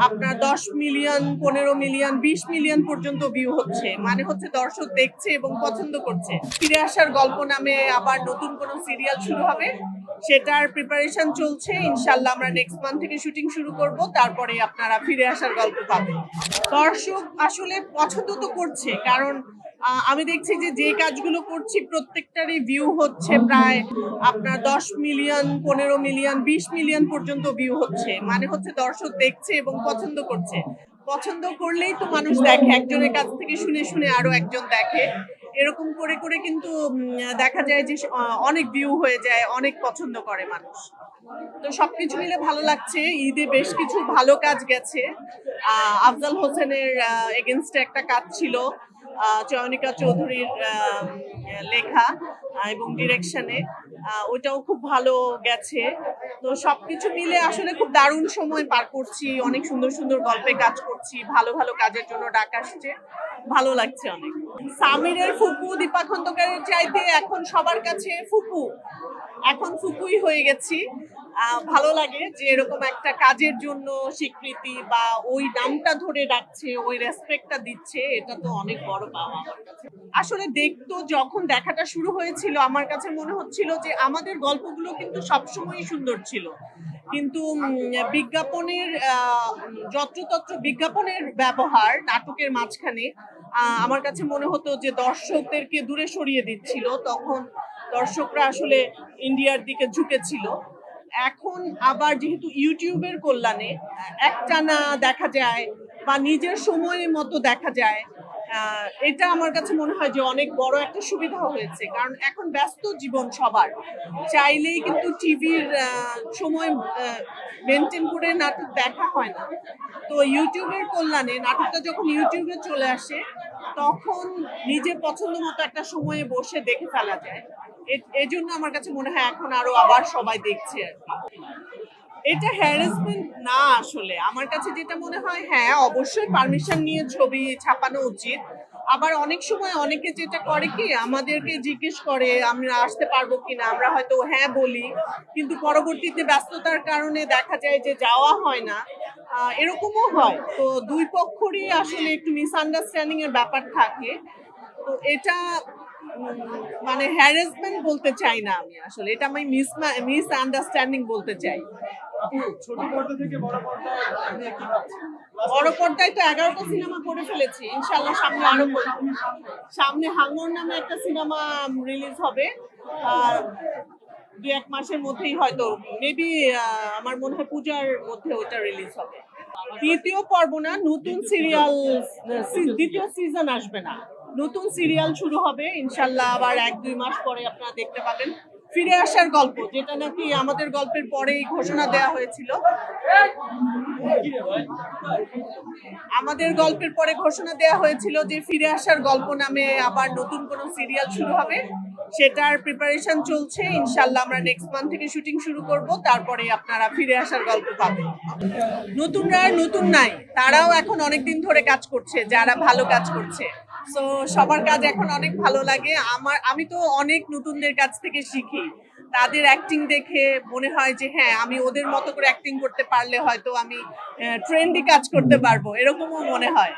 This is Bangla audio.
আপনার 10 মিলিয়ন, 15 মিলিয়ন, 20 মিলিয়ন পর্যন্ত ভিউ হচ্ছে, মানে হচ্ছে দর্শক দেখছে এবং পছন্দ করছে। ফিরে আসার গল্প নামে আবার নতুন কোনো সিরিয়াল শুরু হবে, সেটার প্রিপারেশন চলছে। ইনশাল্লাহ আমরা নেক্সট মান্থ থেকে শুটিং শুরু করব, তারপরে আপনারা ফিরে আসার গল্প পাবেন। দর্শক আসলে পছন্দ তো করছে, কারণ আমি দেখছি যে যে কাজগুলো করছি প্রত্যেকটারই ভিউ হচ্ছে প্রায় আপনার 10 মিলিয়ন, 15 মিলিয়ন, 20 মিলিয়ন পর্যন্ত ভিউ হচ্ছে, মানে হচ্ছে দর্শক দেখছে এবং পছন্দ করছে। পছন্দ করলেই তো মানুষ দেখে, একজনের কাছ থেকে শুনে শুনে আরো একজন দেখে, এরকম করে করে কিন্তু দেখা যায় যে অনেক ভিউ হয়ে যায়, অনেক পছন্দ করে মানুষ। তো সবকিছু মিলে ভালো লাগছে। ঈদে বেশ কিছু ভালো কাজ গেছে। আফজাল হোসেনের এগেনস্টে একটা কাজ ছিল, চয়নিকা চৌধুরীর লেখা এবং ডিরেকশনে, ওইটাও খুব ভালো গেছে। তো সবকিছু মিলে আসলে খুব দারুণ সময় পার করছি, অনেক সুন্দর সুন্দর গল্পে কাজ করছি, ভালো ভালো কাজের জন্য ডাক আসছে, ভালো লাগছে অনেক। সামিরের ফুপু দীপা খন্দকারের চাইতে এখন সবার কাছে ফুপু, এখন ফুপুই হয়ে গেছি। ভালো লাগে যে এরকম একটা কাজের জন্য স্বীকৃতি বা ওই নামটা ধরে ডাকছে, ওই রেসপেক্টটা দিচ্ছে, এটা তো অনেক বড় পাওয়া আমার কাছে। আসলে দেখতো যখন দেখাটা শুরু হয়েছিল আমার কাছে মনে হচ্ছিল যে আমাদের গল্পগুলো কিন্তু সবসময়ই সুন্দর ছিল, কিন্তু বিজ্ঞাপনের যত্রতত্র বিজ্ঞাপনের ব্যবহার নাটকের মাঝখানে আমার কাছে মনে হতো যে দর্শকদেরকে দূরে সরিয়ে দিচ্ছিল, তখন দর্শকরা আসলে ইন্ডিয়ার দিকে ঝুঁকেছিল। এখন আবার যেহেতু ইউটিউবের কল্যাণে একটানা দেখা যায় বা নিজের সময়ের মতো দেখা যায়, এটা আমার কাছে মনে হয় যে অনেক বড় একটা সুবিধা হয়েছে, কারণ এখন ব্যস্ত জীবন সবার, চাইলেই কিন্তু টিভির সময় মেনটেন করে নাটক দেখা হয় না। তো ইউটিউবের কল্যাণে নাটকটা যখন ইউটিউবে চলে আসে তখন নিজের পছন্দ মতো একটা সময়ে বসে দেখে ফেলা যায়। এই জন্য আমার কাছে মনে হয় এখন আরো আবার সবাই দেখছে আর কি। এটা হ্যারাসমেন্ট না, আসলে আমার কাছে যেটা মনে হয়, হ্যাঁ অবশ্যই পারমিশন নিয়ে ছবি ছাপানো উচিত। আবার অনেক সময় অনেকে যেটা করে কি, আমাদেরকে জিজ্ঞেস করে আমরা আসতে পারবো কিনা, আমরা হয়তো হ্যাঁ বলি, কিন্তু পরবর্তীতে ব্যস্ততার কারণে দেখা যায় যে যাওয়া হয় না। এরকমও হয়। তো দুই পক্ষরই আসলে একটু মিসআন্ডারস্ট্যান্ডিং এর ব্যাপার থাকে। তো এটা মানে হ্যারাসমেন্ট বলতে চাই না আমি, আসলে এটা আমি মিসআন্ডারস্ট্যান্ডিং বলতে চাই। ছোট পর্দা থেকে বড় পর্দায় আপনি কি ভাবছেন? বড় পর্দায় তো 11টা সিনেমা করে ফেলেছি, ইনশাল্লাহ সামনে আরো করব। সামনে হাঙ্গর নামে একটা সিনেমা রিলিজ হবে, আর 2-1 মাসের মধ্যেই হয়তো মেবি আমার মনে হয় পূজার মধ্যে ওটা রিলিজ হবে। দ্বিতীয় পর্ব না, নতুন সিরিয়াল, দ্বিতীয় সিজন আসবে না, নতুন সিরিয়াল শুরু হবে ইনশাল্লাহ, আবার 1-2 মাস পরে আপনারা দেখতে পাবেন। ফিরে আসার গল্প, যেটা নাকি আমাদের গল্পের পরেই ঘোষণা দেওয়া হয়েছিল, আমাদের গল্পের পরে ঘোষণা দেওয়া হয়েছিল যে ফিরে আসার গল্প নামে আবার নতুন কোনো সিরিয়াল শুরু হবে, সেটার প্রিপারেশন চলছে। ইনশাল্লাহ আমরা নেক্সট মান্থ থেকে শুটিং শুরু করব, তারপরে আপনারা ফিরে আসার গল্প পাবেন। নতুনরা নতুন নাই, তারাও এখন অনেকদিন ধরে কাজ করছে, যারা ভালো কাজ করছে। সো সবার কাজ এখন অনেক ভালো লাগে আমার। আমি তো অনেক নতুনদের কাছ থেকে শিখি, তাদের অ্যাক্টিং দেখে মনে হয় যে হ্যাঁ আমি ওদের মতো করে অ্যাক্টিং করতে পারলে হয়তো আমি ট্রেন্ডি কাজ করতে পারবো, এরকমও মনে হয়।